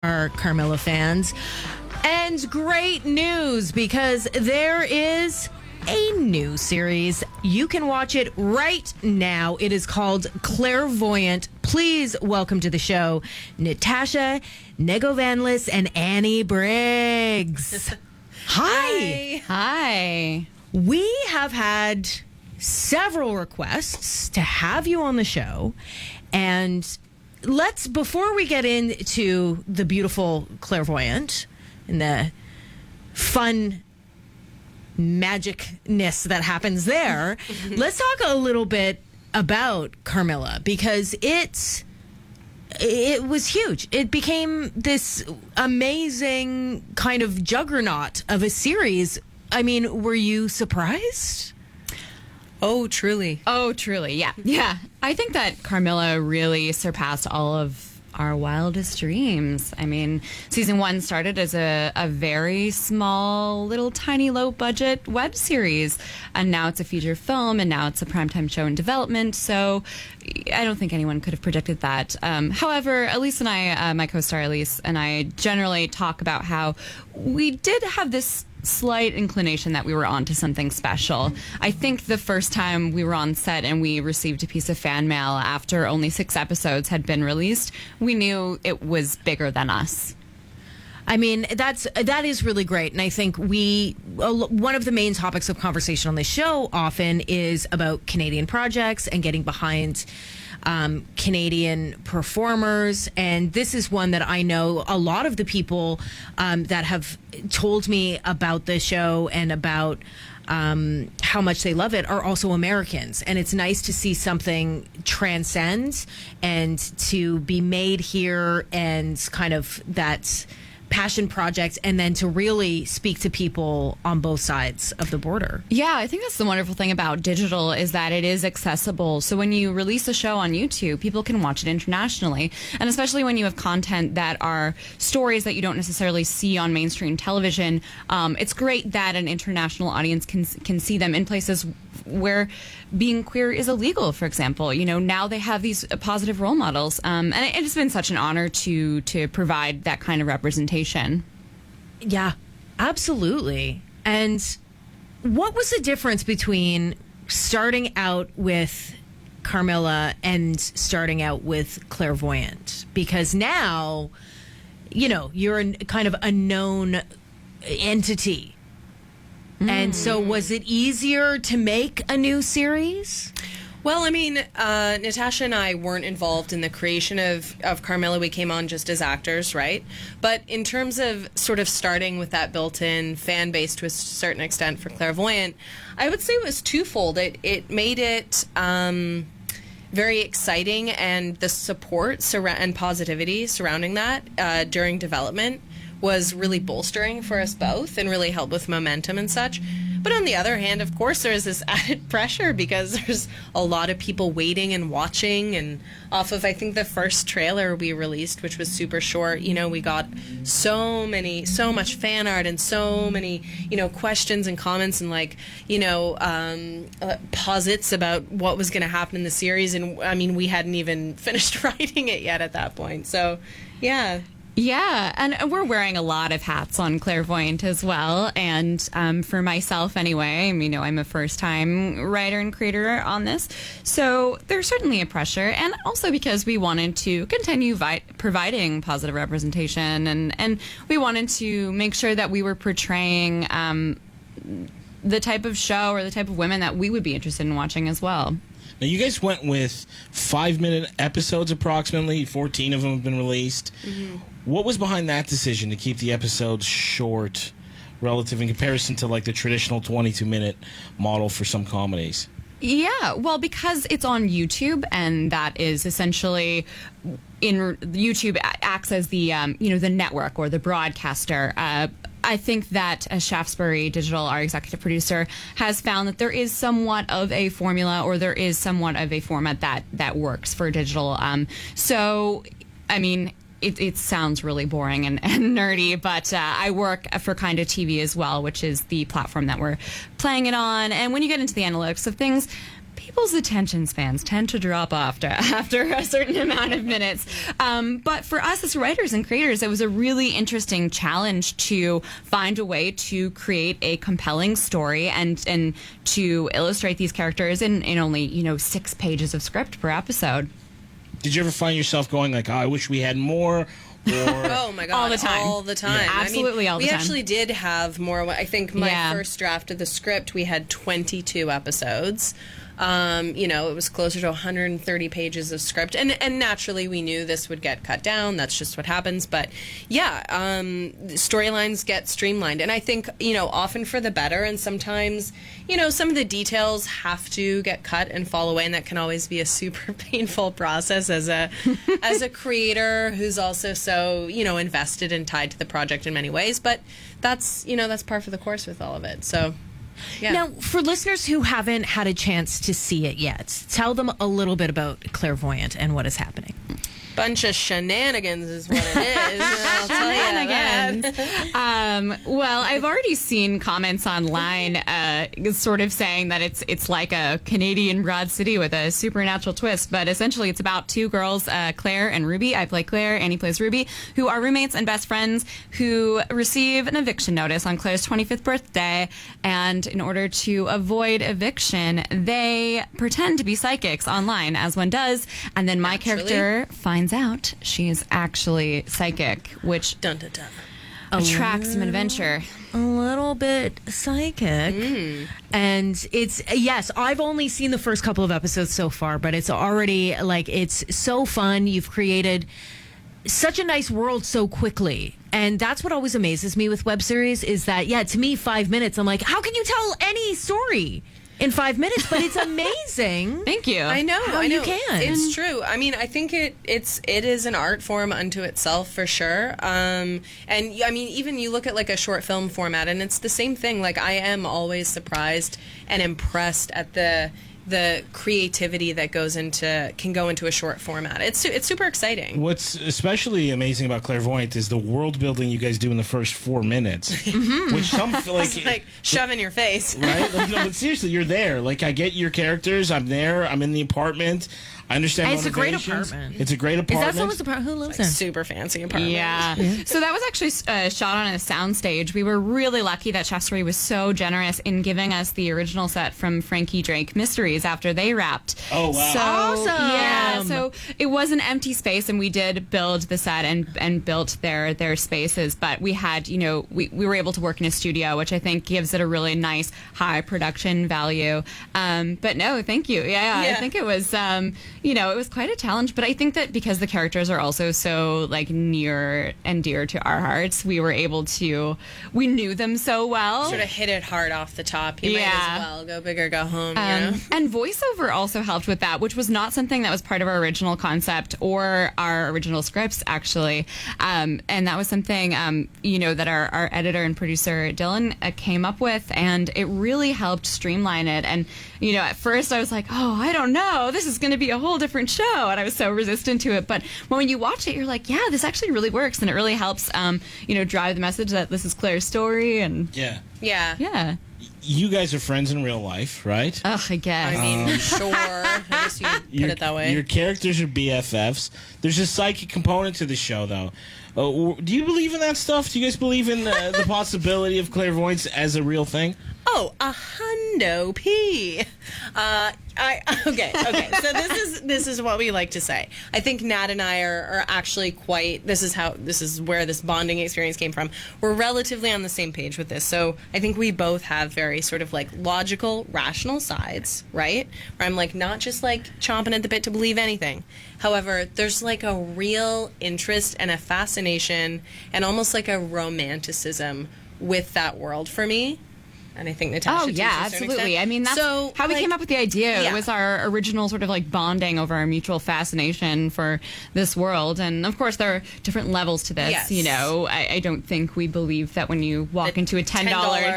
Our Carmilla fans. And great news, because there is a new series. You can watch it right now. It is called Clairevoyant. Please welcome to the show Natasha, Negovanlis, and Annie Briggs. Hi. Hi. We have had several requests to have you on the show, and before we get into the beautiful Clairvoyant and the fun magicness that happens there, let's talk a little bit about Carmilla, because it was huge. It became this amazing kind of juggernaut of a series. I mean, were you surprised? Oh, truly. Yeah. Yeah. I think that Carmilla really surpassed all of our wildest dreams. I mean, season 1 started as a very small, little tiny, low budget web series. And now it's a feature film, and now it's a primetime show in development. So I don't think anyone could have predicted that. However, Elise and I, my co-star Elise and I, generally talk about how we did have this slight inclination that we were onto something special. I think the first time we were on set and we received a piece of fan mail after only 6 episodes had been released, we knew it was bigger than us. I mean, that is really great. And I think one of the main topics of conversation on this show often is about Canadian projects and getting behind Canadian performers. And this is one that I know a lot of the people that have told me about the show and about how much they love it are also Americans. And it's nice to see something transcend and to be made here, and kind of that passion project, and then to really speak to people on both sides of the border. Yeah, I think that's the wonderful thing about digital, is that it is accessible. So when you release a show on YouTube, people can watch it internationally. And especially when you have content that are stories that you don't necessarily see on mainstream television, it's great that an international audience can see them in places where being queer is illegal, for example. You know, now they have these positive role models. And it's been such an honor to provide that kind of representation. Yeah, absolutely. And what was the difference between starting out with Carmilla and starting out with Clairvoyant? Because now, you know, you're kind of a known entity. And so was it easier to make a new series? Well, I mean, Natasha and I weren't involved in the creation of Carmilla. We came on just as actors, right? But in terms of sort of starting with that built-in fan base to a certain extent for Clairvoyant, I would say it was twofold. It made it very exciting, and the support and positivity surrounding that during development was really bolstering for us both and really helped with momentum and such. But on the other hand, of course, there's this added pressure because there's a lot of people waiting and watching. And off of, I think, the first trailer we released, which was super short, you know, we got so much fan art and so many, you know, questions and comments and, like, you know, posits about what was going to happen in the series. And I mean, we hadn't even finished writing it yet at that point. So, yeah. Yeah, and we're wearing a lot of hats on Clairvoyant as well. And for myself anyway, you know, I'm a first-time writer and creator on this. So there's certainly a pressure. And also because we wanted to continue providing positive representation. And we wanted to make sure that we were portraying the type of show or the type of women that we would be interested in watching as well. Now, you guys went with 5-minute episodes approximately. 14 of them have been released. Mm-hmm. What was behind that decision to keep the episodes short relative in comparison to, like, the traditional 22-minute model for some comedies? Yeah, well, because it's on YouTube, and that is essentially YouTube acts as the the network or the broadcaster. I think that Shaftesbury Digital, our executive producer, has found that there is somewhat of a formula, or there is somewhat of a format that works for digital. So, I mean, it sounds really boring and nerdy, but I work for Kinda TV as well, which is the platform that we're playing it on. And when you get into the analytics of things, people's attention spans tend to drop off after a certain amount of minutes. But for us as writers and creators, it was a really interesting challenge to find a way to create a compelling story and to illustrate these characters in only 6 pages of script per episode. Did you ever find yourself going like, oh, I wish we had more? Oh my god! All the time. All the time. Yeah. Absolutely all the time. We actually did have more. I think my first draft of the script, we had 22 episodes. It was closer to 130 pages of script, and naturally we knew this would get cut down. That's just what happens. But yeah, storylines get streamlined, and I think often for the better. And sometimes some of the details have to get cut and fall away, and that can always be a super painful process as a creator who's also so invested and tied to the project in many ways. But that's par for the course with all of it. So. Yeah. Now, for listeners who haven't had a chance to see it yet, tell them a little bit about Clairevoyant and what is happening. Bunch of shenanigans is what it is. I'll tell you that. Well, I've already seen comments online sort of saying that it's like a Canadian Broad City with a supernatural twist, but essentially it's about 2 girls, Claire and Ruby. I play Claire, Annie plays Ruby, who are roommates and best friends who receive an eviction notice on Claire's 25th birthday, and in order to avoid eviction, they pretend to be psychics online, as one does, and then my character finds out she is actually psychic, which dun, dun, dun. Attracts some adventure. A little bit psychic. And yes, I've only seen the first couple of episodes so far, but it's already it's so fun. You've created such a nice world so quickly. And that's what always amazes me with web series is that, to me, 5 minutes, I'm like, how can you tell any story in 5 minutes? But it's amazing. Thank you. I know. How you can. It's true. I mean, I think it is an art form unto itself for sure. And I mean, even you look at like a short film format, and it's the same thing. Like I am always surprised and impressed at the creativity that can go into a short format. It's super exciting. What's especially amazing about Clairevoyant is the world building you guys do in the first 4 minutes, which some feel like it's like shove in your face, right? Like, no, but seriously, you're there. Like I get your characters. I'm there. I'm in the apartment. I understand. It's a great motivations. apartment. It's a great apartment. Is that someone's apartment? Who lives there? Super fancy apartment. Yeah. So that was actually shot on a soundstage. We were really lucky that Chef Story was so generous in giving us the original set from Frankie Drake Mysteries after they wrapped. Oh, wow. So, awesome. Yeah. So it was an empty space, and we did build the set and built their spaces. But we had, we were able to work in a studio, which I think gives it a really nice high production value. But no, thank you. Yeah. I think it was, it was quite a challenge, but I think that because the characters are also so near and dear to our hearts, we knew them so well. Sort of hit it hard off the top. You might as well go big or go home. And voiceover also helped with that, which was not something that was part of our original concept or our original scripts, actually. And that was something, that our editor and producer, Dylan, came up with, and it really helped streamline it. And, at first I was like, oh, I don't know, this is going to be a whole different show, and I was so resistant to it. But when you watch it, you're like, yeah, this actually really works, and it really helps, drive the message that this is Claire's story. And yeah. You guys are friends in real life, right? Ugh, I guess. I mean, sure. I guess you put it that way. Your characters are BFFs. There's a psychic component to the show, though. Do you believe in that stuff? Do you guys believe in the possibility of clairvoyance as a real thing? Oh, a hundo P. Okay. So this is what we like to say. I think Nat and I are actually quite. This is where this bonding experience came from. We're relatively on the same page with this. So I think we both have very sort of logical, rational sides, right? Where I'm not just chomping at the bit to believe anything. However, there's a real interest and a fascination and almost a romanticism with that world for me. And I think Natasha. Oh yeah, absolutely. I mean, that's how we came up with the idea. Yeah. It was our original sort of bonding over our mutual fascination for this world. And of course, there are different levels to this. Yes. I don't think we believe that when you walk into a $10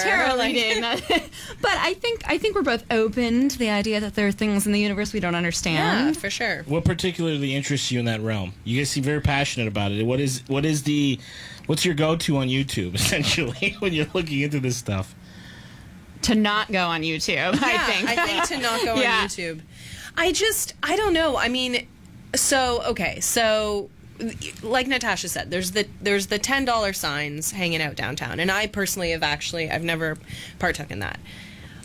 tarot reading. But I think we're both open to the idea that there are things in the universe we don't understand. Yeah, for sure. What particularly interests you in that realm? You guys seem very passionate about it. What's your go-to on YouTube essentially when you're looking into this stuff? to not go on YouTube. I think to not go on YouTube. I don't know. I mean, so like Natasha said, there's the $10 signs hanging out downtown, and I personally I've never partook in that.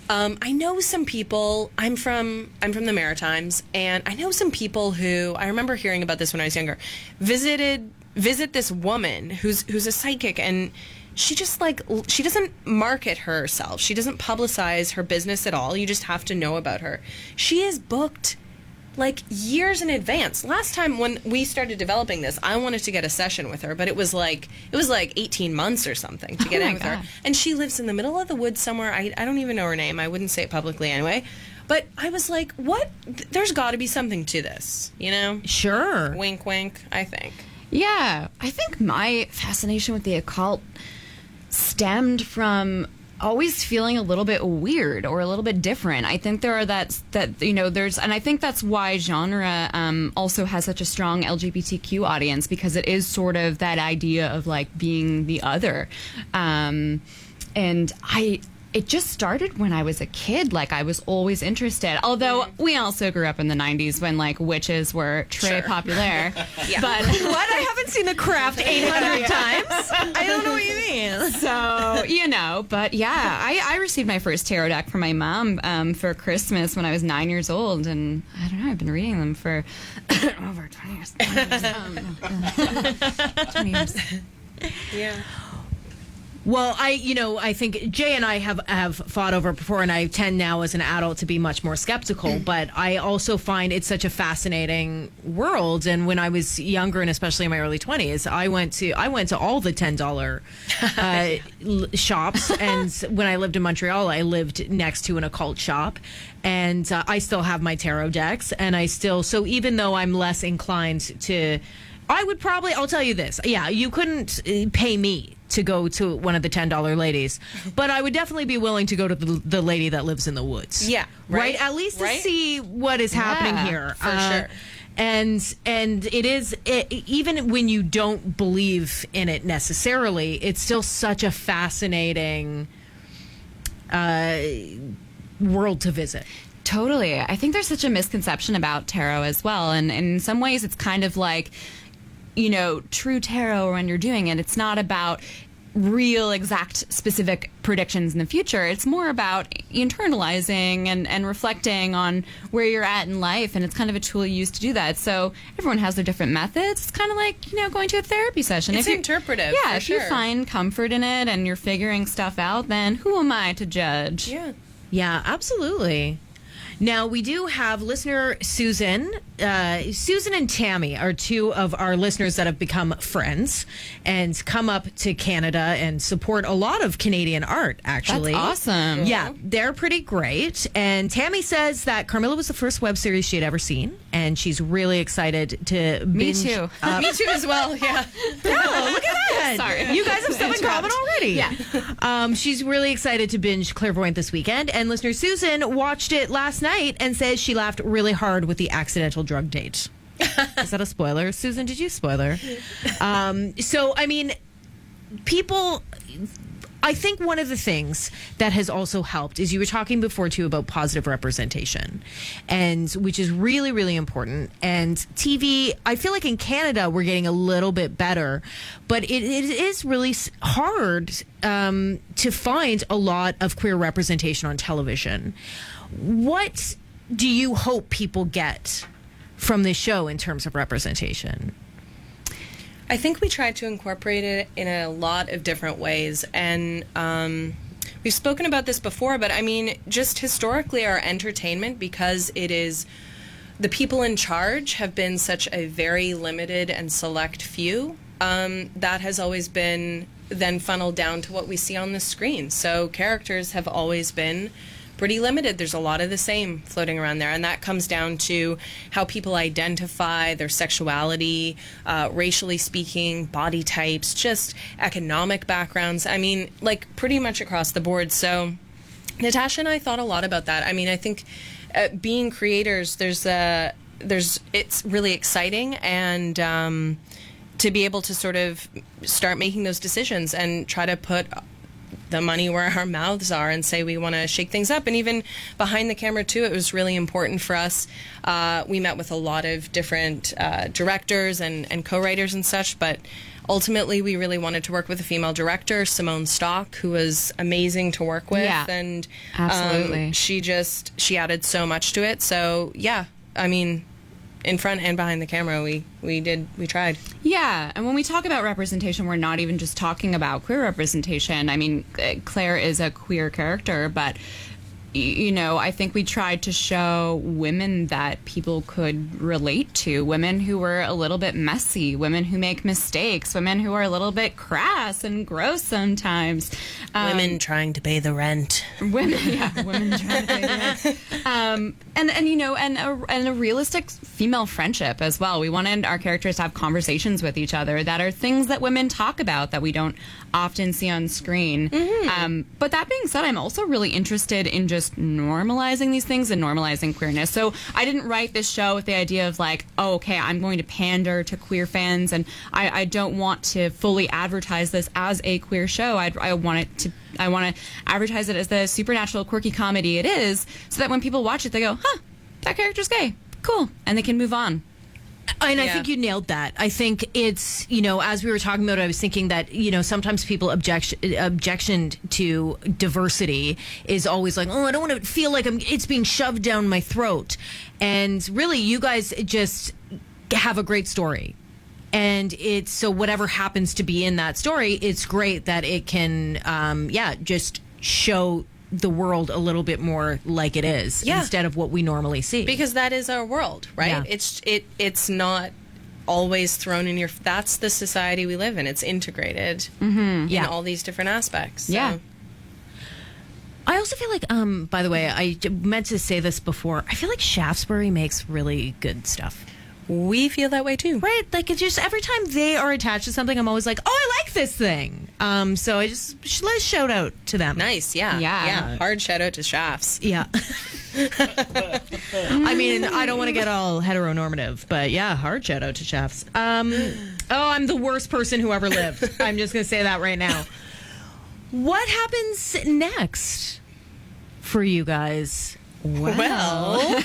I know some people. I'm from the Maritimes, and I know some people who, I remember hearing about this when I was younger, visit this woman who's a psychic, and she just she doesn't market herself. She doesn't publicize her business at all. You just have to know about her. She is booked years in advance. Last time when we started developing this, I wanted to get a session with her, but it was like 18 months or something to get in with her. And she lives in the middle of the woods somewhere. I don't even know her name. I wouldn't say it publicly anyway. But I was like, what? There's got to be something to this, you know? Sure. Wink, wink, I think. Yeah. I think my fascination with the occult stemmed from always feeling a little bit weird or a little bit different. I think there's, and I think that's why genre also has such a strong LGBTQ audience, because it is sort of that idea of being the other. And it just started when I was a kid. I was always interested. Although we also grew up in the 90s when witches were très populaire. Yeah. But what? I haven't seen The Craft 800 times. I don't know what you mean. So, but yeah, I received my first tarot deck from my mom for Christmas when I was 9 years old. And I don't know, I've been reading them for over 20 years. 20 years. Yeah. Well, I think Jay and I have fought over it before, and I tend now as an adult to be much more skeptical, but I also find it's such a fascinating world. And when I was younger, and especially in my early 20s, I went to all the $10 shops. And when I lived in Montreal, I lived next to an occult shop. And I still have my tarot decks. And so even though I'm less inclined to, I'll tell you this. Yeah, you couldn't pay me to go to one of the $10 ladies, but I would definitely be willing to go to the lady that lives in the woods. Yeah. Right? At least to see what is happening here. For sure. And it is, even when you don't believe in it necessarily, it's still such a fascinating world to visit. Totally. I think there's such a misconception about tarot as well. And in some ways, it's kind of true tarot when you're doing it. It's not about real, exact, specific predictions in the future. It's more about internalizing and reflecting on where you're at in life. And it's kind of a tool you use to do that. So everyone has their different methods. It's kind of like, going to a therapy session. It's interpretive. Yeah, if you find comfort in it and you're figuring stuff out, then who am I to judge? Yeah. Yeah, absolutely. Now, we do have listener Susan. Susan and Tammy are two of our listeners that have become friends and come up to Canada and support a lot of Canadian art, actually. That's awesome. Yeah, they're pretty great. And Tammy says that Carmilla was the first web series she had ever seen, and she's really excited to binge. Me too. Me too as well, yeah. Oh, look at that. Sorry. You guys have stuff in common already. Yeah. She's really excited to binge Clairevoyant this weekend, and listener Susan watched it last night and says she laughed really hard with the accidental drug date. Is that a spoiler? Susan, did you spoiler? People, I think one of the things that has also helped is you were talking before too about positive representation, and which is really, really important. And TV, I feel like in Canada we're getting a little bit better, but it is really hard to find a lot of queer representation on television. What do you hope people get from this show in terms of representation? I think we tried to incorporate it in a lot of different ways, and we've spoken about this before, but just historically our entertainment, because it is the people in charge have been such a very limited and select few, that has always been then funneled down to what we see on the screen. So characters have always been pretty limited. There's a lot of the same floating around there, and that comes down to how people identify, their sexuality, racially speaking, body types, just economic backgrounds. Pretty much across the board. So Natasha and I thought a lot about that. I think being creators, it's really exciting, and to be able to sort of start making those decisions and try to put the money where our mouths are and say we want to shake things up. And even behind the camera too, it was really important for us. We met with a lot of different directors and co-writers and such, but ultimately we really wanted to work with a female director, Simone Stock, who was amazing to work with. Yeah, and absolutely. She added so much to it. So yeah, I mean, in front and behind the camera, we tried. Yeah, and when we talk about representation, we're not even just talking about queer representation. I mean, Claire is a queer character, but you know, I think we tried to show women that people could relate to, women who were a little bit messy, women who make mistakes, women who are a little bit crass and gross sometimes. Women trying to pay the rent. Women trying to pay the rent. And you know, and a realistic female friendship as well. We wanted our characters to have conversations with each other that are things that women talk about that we don't often see on screen. But that being said, I'm also really interested in just normalizing these things and normalizing queerness. So I didn't write this show with the idea of like, oh, okay, I'm going to pander to queer fans, and I don't want to fully advertise this as a queer show. I want to advertise it as the supernatural, quirky comedy it is, so that when people watch it, they go, huh, that character's gay. Cool. And they can move on. And I think you nailed that. I think it's, you know, as we were talking about it, I was thinking that, you know, sometimes people objection to diversity is always like, oh, I don't want to feel like it's being shoved down my throat. And really, you guys just have a great story. And it's so whatever happens to be in that story, it's great that it can, just show the world a little bit more like it is instead of what we normally see, because that is our world, right? It's not always thrown in your. That's the society we live in. It's integrated in all these different aspects. So. I also feel like by the way, I meant to say this before, I feel like Shaftesbury makes really good stuff. We feel that way too, right? Like, it's just every time they are attached to something, I'm always like, oh, I like this thing. So I just let's shout out to them. Nice, yeah. Hard shout out to Shafts. Yeah. I mean, I don't want to get all heteronormative, but yeah, hard shout out to Shafts. I'm the worst person who ever lived. I'm just gonna say that right now. What happens next for you guys? Well.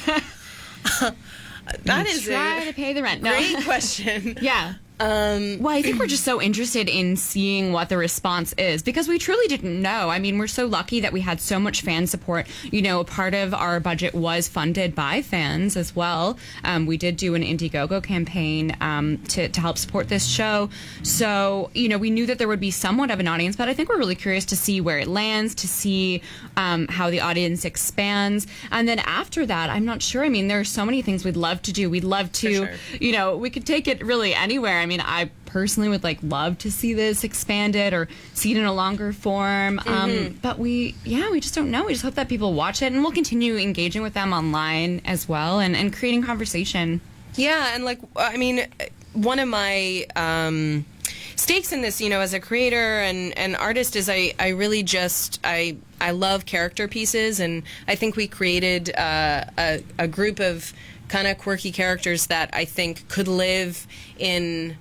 That is try to pay the rent. Great question. Yeah. Well, I think we're just so interested in seeing what the response is, because we truly didn't know. I mean, we're so lucky that we had so much fan support. You know, part of our budget was funded by fans as well. We did do an Indiegogo campaign to help support this show. So, you know, we knew that there would be somewhat of an audience, but I think we're really curious to see where it lands, to see how the audience expands. And then after that, I'm not sure. I mean, there are so many things we'd love to do. We'd love to, you know, we could take it really anywhere. I mean, I personally would love to see this expanded or see it in a longer form. But we just don't know. We just hope that people watch it, and we'll continue engaging with them online as well and creating conversation. Yeah, and I mean, one of my stakes in this, you know, as a creator and artist is I really just I love character pieces, and I think we created a group of kind of quirky characters that I think could live in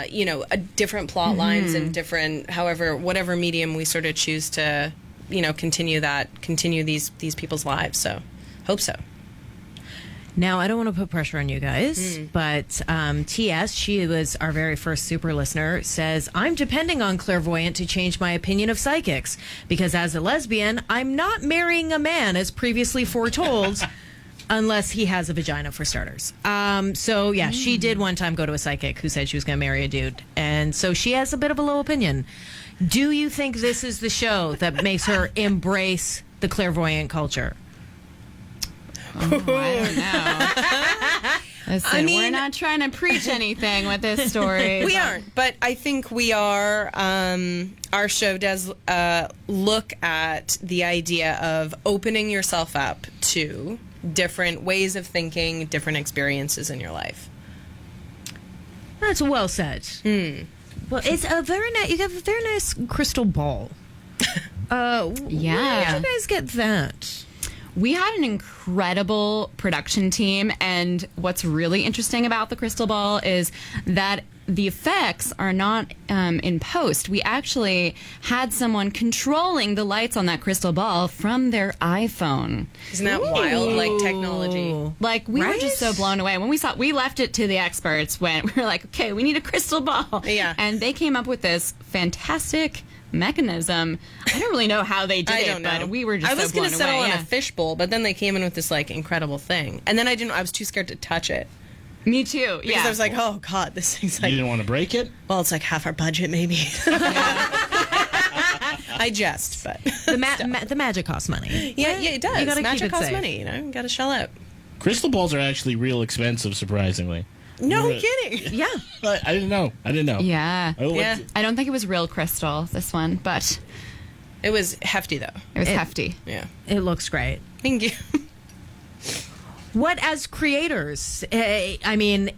you know, a different plot lines and different, whatever medium we sort of choose to, you know, continue these people's lives. So hope so. Now, I don't want to put pressure on you guys, but TS, she was our very first super listener, says, I'm depending on Clairevoyant to change my opinion of psychics, because as a lesbian, I'm not marrying a man as previously foretold, unless he has a vagina, for starters. So, yeah, she did one time go to a psychic who said she was going to marry a dude, and so she has a bit of a low opinion. Do you think this is the show that makes her embrace the clairvoyant culture? Oh, I don't know. Listen, I mean, we're not trying to preach anything with this story. We aren't, but I think we are. Our show does look at the idea of opening yourself up to different ways of thinking, different experiences in your life. That's well said. Well, it's a very nice. You have a very nice crystal ball. Where did you guys get that? We had an incredible production team, and what's really interesting about the crystal ball is that the effects are not in post. We actually had someone controlling the lights on that crystal ball from their iPhone. Isn't that wild? Like technology. Like we were just so blown away when we left it to the experts. When we were like, okay, we need a crystal ball. Yeah. And they came up with this fantastic mechanism. I don't really know how they did it, but we were just I was going to settle on a fishbowl, but then they came in with this like incredible thing, and then I was too scared to touch it. Me too. Because I was like, oh god, this thing's like. You didn't want to break it? Well, it's like half our budget, maybe. I jest, but the magic costs money. Yeah, it does. You gotta magic keep it costs safe. money. You got to shell out. Crystal balls are actually real expensive, surprisingly. No kidding. Yeah. I didn't know. Yeah. Yeah. I don't think it was real crystal, this one, but It was hefty though. it was hefty. Yeah. It looks great. Thank you. What, as creators, I mean,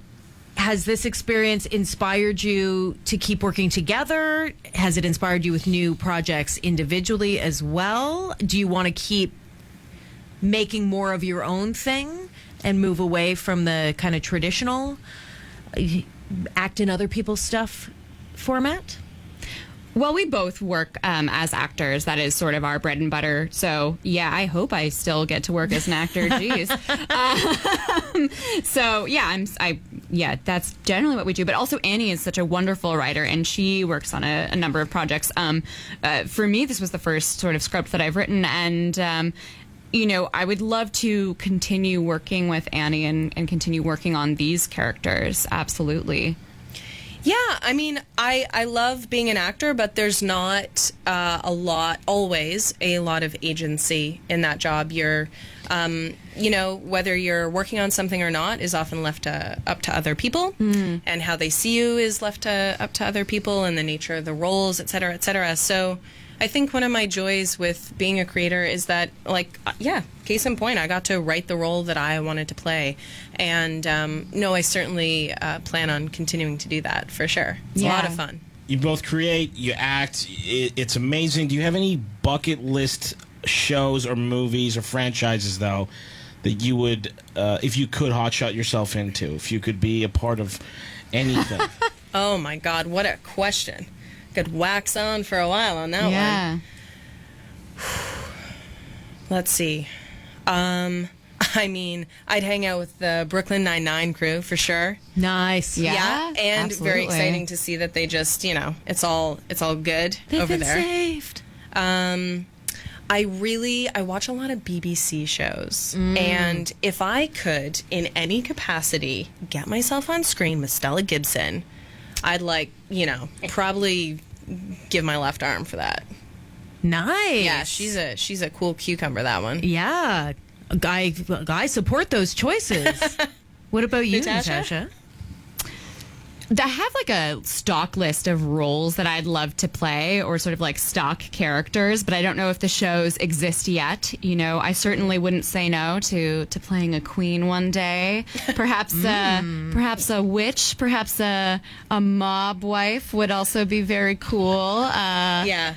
has this experience inspired you to keep working together? Has it inspired you with new projects individually as well? Do you want to keep making more of your own thing and move away from the kind of traditional act in other people's stuff format? Well, we both work as actors. That is sort of our bread and butter. So, yeah, I hope I still get to work as an actor. Jeez. So, yeah, that's generally what we do. But also, Annie is such a wonderful writer, and she works on a number of projects. For me, this was the first sort of script that I've written, and I would love to continue working with Annie and continue working on these characters. Absolutely. Yeah, I mean, I love being an actor, but there's not always a lot of agency in that job. You're, whether you're working on something or not is often left up to other people, and how they see you is left up to other people, and the nature of the roles, et cetera, et cetera. So I think one of my joys with being a creator is that, case in point, I got to write the role that I wanted to play. And I certainly plan on continuing to do that for sure. It's a lot of fun. You both create, you act. It's amazing. Do you have any bucket list shows or movies or franchises, though, that you would, if you could hotshot yourself into, if you could be a part of anything? Oh, my God. What a question. Could wax on for a while on that one. Let's see. I mean, I'd hang out with the Brooklyn Nine-Nine crew for sure. Nice. Yeah, and absolutely. very exciting to see that they just, it's all good They've over been there. saved. I watch a lot of BBC shows, and if I could, in any capacity, get myself on screen with Stella Gibson, I'd probably give my left arm for that. Nice. Yeah, she's a cool cucumber, that one. Yeah. I support those choices. What about you, Natasha? I have like a stock list of roles that I'd love to play, or sort of like stock characters, but I don't know if the shows exist yet. I certainly wouldn't say no to playing a queen one day. Perhaps perhaps a witch, perhaps a mob wife would also be very cool. Yeah.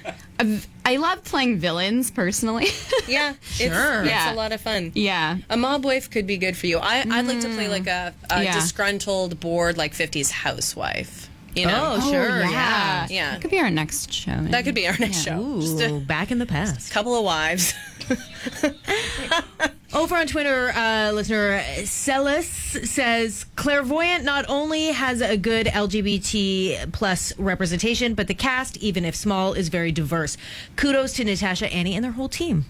I love playing villains personally. Yeah, Sure. It's a lot of fun. Yeah. A mob wife could be good for you. I'd like to play like a disgruntled, bored, 50s housewife. Oh, sure. Yeah. Yeah. That could be our next show. Maybe. That could be our next show. Ooh, Just a back in the past. couple of wives. Over on Twitter, listener Celis says, Clairevoyant not only has a good LGBT plus representation, but the cast, even if small, is very diverse. Kudos to Natasha, Annie, and their whole team.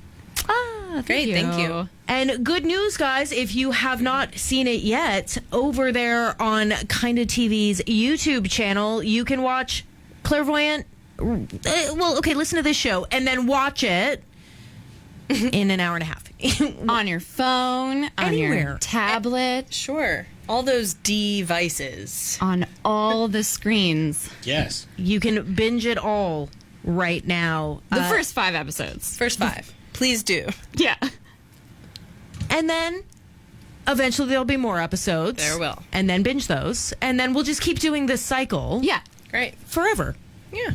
Great, thank you. And good news, guys, if you have not seen it yet, over there on Kinda TV's YouTube channel, you can watch Clairevoyant. Listen to this show and then watch it in an hour and a half. On your phone, on your Anywhere. tablet, Sure. All those devices. on all the screens. Yes. You can binge it all right now. The first 5 episodes. First 5. Please do. Yeah. And then eventually there'll be more episodes. There will. And then binge those. And then we'll just keep doing this cycle. Yeah. Great. Forever. Yeah.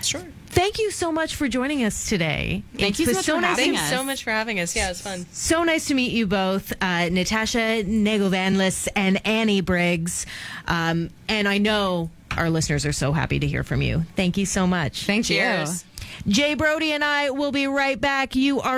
Sure. Thank you so much for joining us today. Thank you so much for having Thanks us. so much for having us. Yeah, it was fun. So nice to meet you both, Natasha Negovanlis and Annie Briggs. And I know our listeners are so happy to hear from you. Thank you so much. Thank you. Cheers. Jay Brody and I will be right back. You are